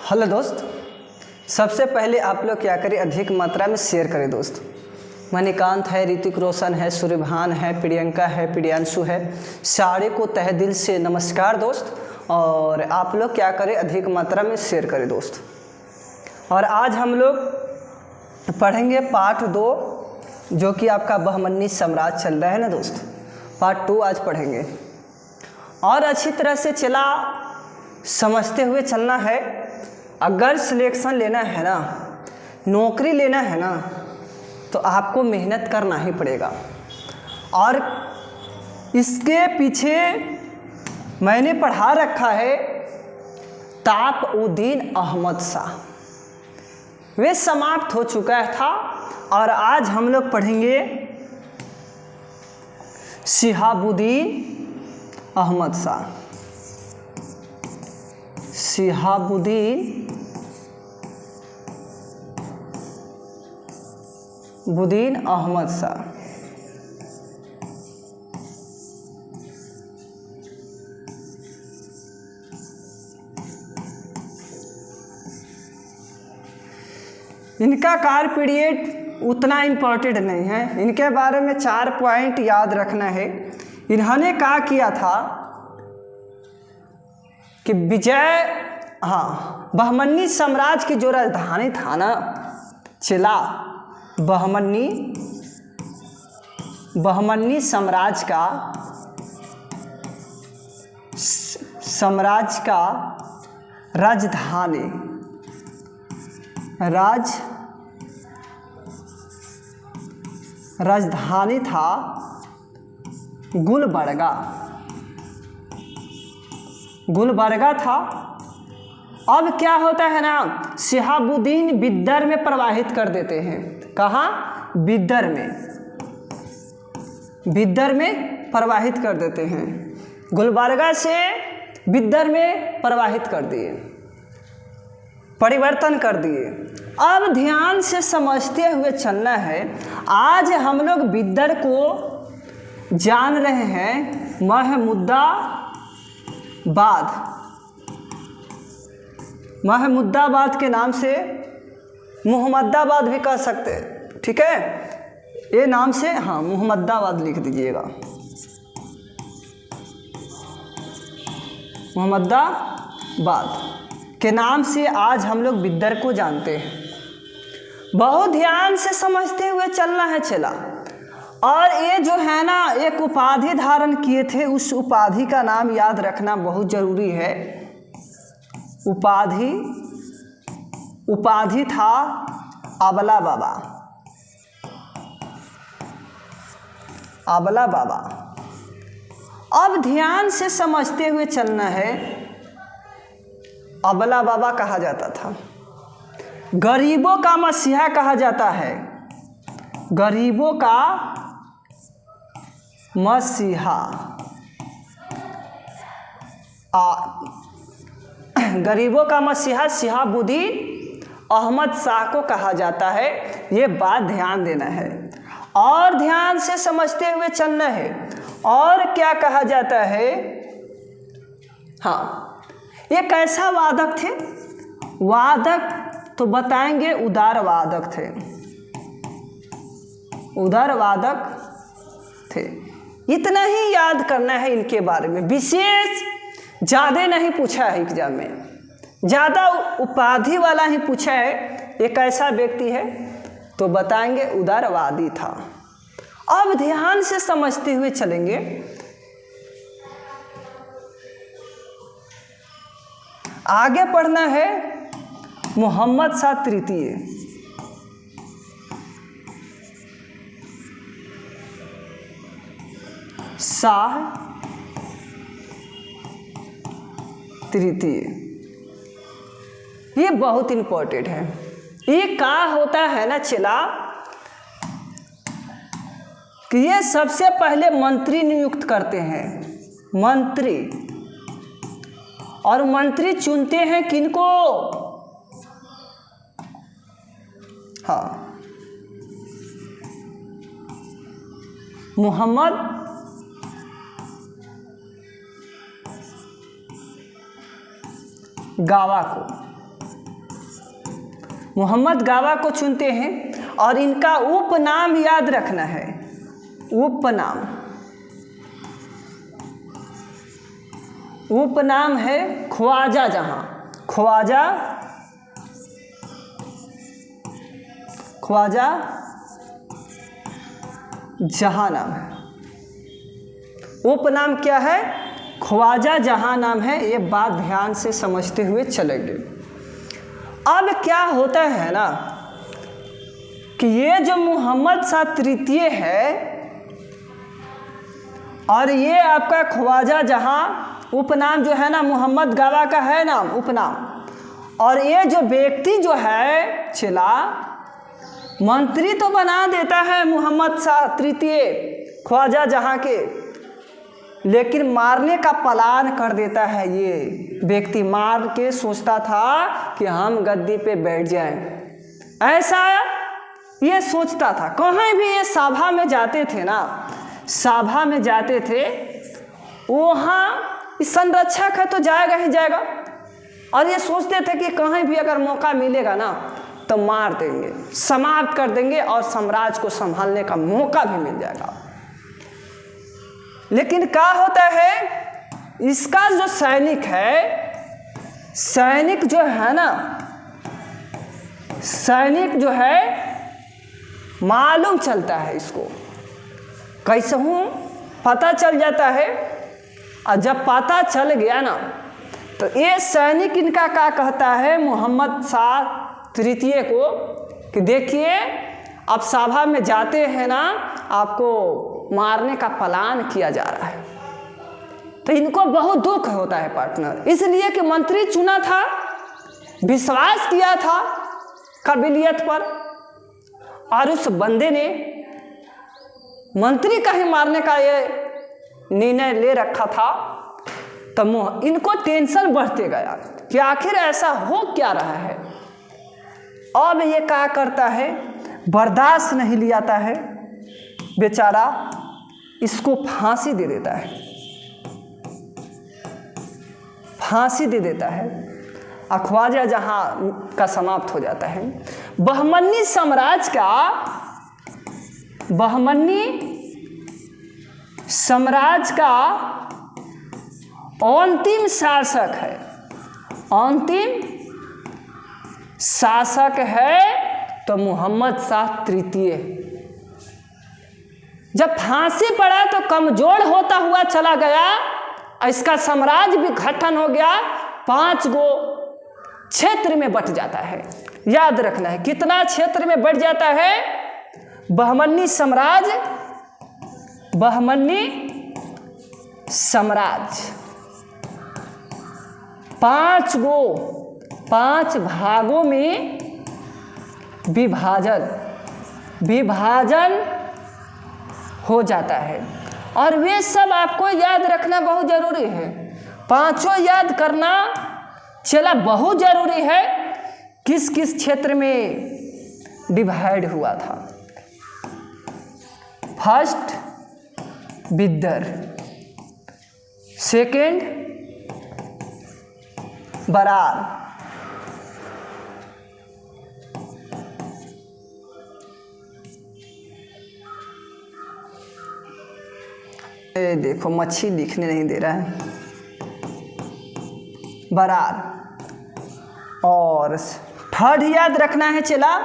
Hello दोस्त, सबसे पहले आप लोग क्या करें, अधिक मात्रा में शेयर करें दोस्त। मणिकांत है, ऋतिक रोशन है, सूर्यभान है, प्रियंका है, प्रियांशु है, सारे को तहे दिल से नमस्कार दोस्त। और आप लोग क्या करें, अधिक मात्रा में शेयर करें दोस्त। और आज हम लोग पढ़ेंगे पार्ट 2, जो कि आपका बहमनी साम्राज्य चल रहा है ना दोस्त। पार्ट 2 आज पढ़ेंगे और अच्छी तरह से चला समझते हुए चलना है। अगर सिलेक्शन लेना है ना, नौकरी लेना है ना, तो आपको मेहनत करना ही पड़ेगा। और इसके पीछे मैंने पढ़ा रखा है ताक़-उद-दीन अहमद शाह। वे समाप्त हो चुका था और आज हम लोग पढ़ेंगे शिहाबुद्दीन अहमद शाह। शिहाबुद्दीन अहमद शाह। इनका कार पीरियड उतना इम्पोर्टेंट नहीं है, इनके बारे में 4 पॉइंट याद रखना है। इन्होंने क्या किया था कि बहमनी साम्राज्य की जो राजधानी था ना, चिला, बहमनी साम्राज्य का राजधानी था गुलबर्गा था। अब क्या होता है ना, शिहाबुद्दीन बिदर में प्रवाहित कर देते हैं। कहाँ? बिदर में प्रवाहित कर देते हैं। गुलबर्गा से बिदर में प्रवाहित कर दिए, परिवर्तन कर दिए। अब ध्यान से समझते हुए चलना है। आज हम लोग बिदर को जान रहे हैं महमूदाबाद के नाम से, मोहम्मदाबाद भी कह सकते हैं, ठीक है। ये नाम से मोहम्मदाबाद लिख दीजिएगा, मोहम्मदाबाद के नाम से आज हम लोग बिदर को जानते हैं। बहुत ध्यान से समझते हुए चलना है चला। और ये जो है ना, एक उपाधि धारण किए थे, उस उपाधि का नाम याद रखना बहुत जरूरी है। उपाधि था आबला बाबा। अब ध्यान से समझते हुए चलना है। आबला बाबा कहा जाता था, गरीबों का मसीहा कहा जाता है, गरीबों का मसीहा। गरीबों का मसीहा शिहाबुद्दीन अहमद शाह को कहा जाता है। ये बात ध्यान देना है और ध्यान से समझते हुए चलना है। और क्या कहा जाता है, ये कैसा वादक थे? वादक तो बताएंगे, उदारवादक थे, उदारवादक थे। इतना ही याद करना है इनके बारे में। विशेष ज़्यादा नहीं पूछा है एग्जाम में, ज़्यादा उपाधि वाला ही पूछा है। एक ऐसा व्यक्ति है तो बताएंगे उदारवादी था। अब ध्यान से समझते हुए चलेंगे। आगे पढ़ना है मोहम्मद शाह तृतीय। शाह तृतीय, ये बहुत इंपॉर्टेंट है। ये क्या होता है ना चला, कि ये सबसे पहले मंत्री नियुक्त करते हैं, मंत्री। और मंत्री चुनते हैं किनको? मोहम्मद गावा को। मोहम्मद गावा को चुनते हैं और इनका उपनाम याद रखना है। उपनाम है ख्वाजा जहां। ख्वाजा जहां नाम है। उपनाम क्या है? ख्वाजा जहां नाम है। ये बात ध्यान से समझते हुए चलेंगे। अब क्या होता है ना कि ये जो मोहम्मद शाह तृतीय है और ये आपका ख्वाजा जहां, उपनाम जो है ना मोहम्मद गावा का है नाम उपनाम, और ये जो व्यक्ति जो है चला मंत्री तो बना देता है मोहम्मद शाह तृतीय ख्वाजा जहां के, लेकिन मारने का प्लान कर देता है। ये व्यक्ति मार के सोचता था कि हम गद्दी पे बैठ जाएं, ऐसा ये सोचता था। कहीं भी ये सभा में जाते थे ना, सभा में जाते थे, वहाँ संरक्षक है तो जाएगा ही जाएगा, और ये सोचते थे कि कहीं भी अगर मौका मिलेगा ना तो मार देंगे, समाप्त कर देंगे और साम्राज्य को संभालने का मौका भी मिल जाएगा। लेकिन क्या होता है, इसका जो सैनिक जो है ना, सैनिक जो है मालूम चलता है इसको, कैसे हूँ पता चल जाता है। और जब पता चल गया ना तो ये सैनिक इनका क्या कहता है मोहम्मद शाह तृतीय को कि देखिए अब सभा में जाते हैं ना, आपको मारने का प्लान किया जा रहा है। तो इनको बहुत दुख होता है पार्टनर, इसलिए कि मंत्री चुना था, विश्वास किया था काबिलियत पर, और उस बंदे ने मंत्री का ही मारने का ये निर्णय ले रखा था। तो इनको टेंशन बढ़ते गया कि आखिर ऐसा हो क्या रहा है। अब ये क्या करता है, बर्दाश्त नहीं लियाता है बेचारा, इसको फांसी दे देता है। फांसी दे देता है। ख्वाजा जहां का समाप्त हो जाता है। बहमनी साम्राज्य का अंतिम शासक है, अंतिम शासक है तो मोहम्मद शाह तृतीय। जब फांसी पड़ा तो कमजोर होता हुआ चला गया, इसका साम्राज्य भी गठन हो गया, 5 गो क्षेत्र में बट जाता है। याद रखना है कितना क्षेत्र में बट जाता है। बहमनी साम्राज्य 5 भागों में विभाजन हो जाता है। और वे सब आपको याद रखना बहुत जरूरी है। 5 याद करना चला बहुत जरूरी है। किस किस क्षेत्र में डिवाइड हुआ था। फर्स्ट बिद्दर, सेकेंड बरार, देखो मच्छी दिखने नहीं दे रहा है, बरार। और थर्ड याद रखना है चला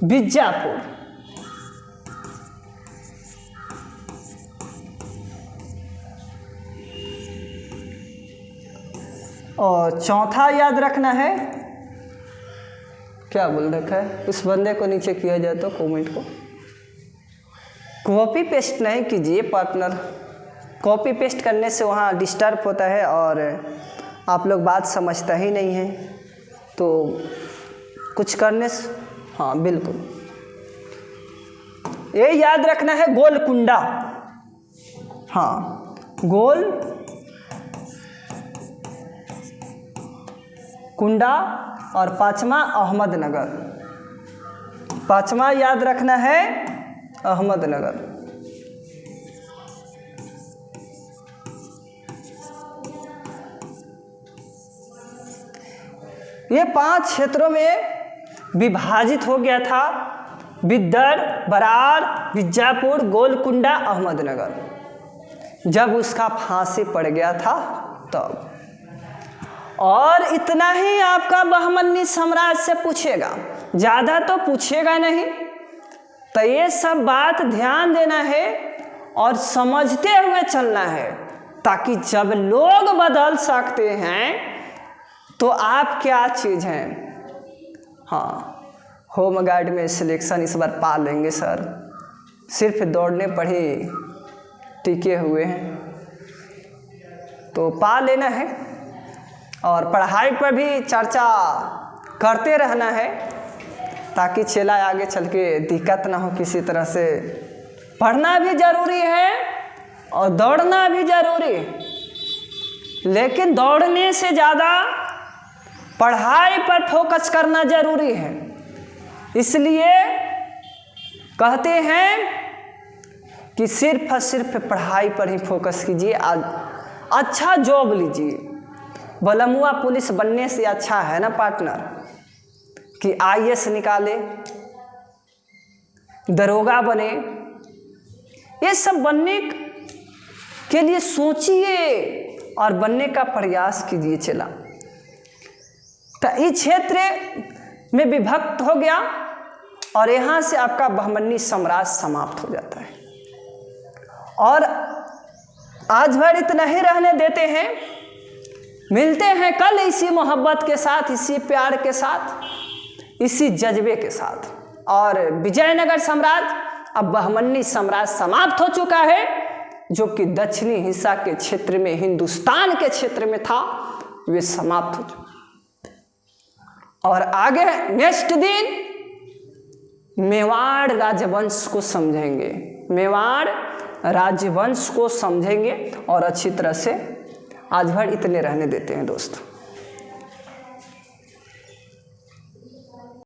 बीजापुर। और चौथा याद रखना है, क्या बोल रखा है उस बंदे को, नीचे किया जाए तो कमेंट को कॉपी पेस्ट नहीं कीजिए पार्टनर। कॉपी पेस्ट करने से वहाँ डिस्टर्ब होता है और आप लोग बात समझता ही नहीं है, तो कुछ करने से, हाँ बिल्कुल ये याद रखना है गोलकुंडा। हाँ गोलकुंडा। और 5वां अहमदनगर। 5वां याद रखना है अहमदनगर। ये 5 क्षेत्रों में विभाजित हो गया था, बिद्दर, बरार, बीजापुर, गोलकुंडा, अहमदनगर, जब उसका फांसी पड़ गया था तब। और इतना ही आपका बहमनी साम्राज्य से पूछेगा, ज़्यादा तो पूछेगा नहीं। तो ये सब बात ध्यान देना है और समझते हुए चलना है, ताकि जब लोग बदल सकते हैं तो आप क्या चीज़ हैं। हाँ, होम गार्ड में सिलेक्शन इस बार पा लेंगे सर, सिर्फ दौड़ने पर ही टिके हुए हैं, तो पा लेना है। और पढ़ाई पर भी चर्चा करते रहना है, ताकि चेला आगे चल के दिक्कत ना हो किसी तरह से। पढ़ना भी ज़रूरी है और दौड़ना भी ज़रूरी है, लेकिन दौड़ने से ज़्यादा पढ़ाई पर फोकस करना ज़रूरी है। इसलिए कहते हैं कि सिर्फ और सिर्फ पढ़ाई पर ही फोकस कीजिए, अच्छा जॉब लीजिए। बलमुआ पुलिस बनने से अच्छा है ना पार्टनर कि IAS निकाले, दरोगा बने। ये सब बनने के लिए सोचिए और बनने का प्रयास कीजिए चला। तो इस क्षेत्र में विभक्त हो गया और यहाँ से आपका बहमनी साम्राज्य समाप्त हो जाता है। और आज भर इतना ही रहने देते हैं, मिलते हैं कल इसी मोहब्बत के साथ, इसी प्यार के साथ, इसी जज्बे के साथ। और विजयनगर साम्राज्य, अब बहमनी साम्राज्य समाप्त हो चुका है, जो कि दक्षिणी हिस्सा के क्षेत्र में, हिंदुस्तान के क्षेत्र में था, वे समाप्त हो चुका। और आगे नेक्स्ट दिन मेवाड़ राजवंश को समझेंगे, मेवाड़ राजवंश को समझेंगे। और अच्छी तरह से आज भर इतने रहने देते हैं दोस्तों।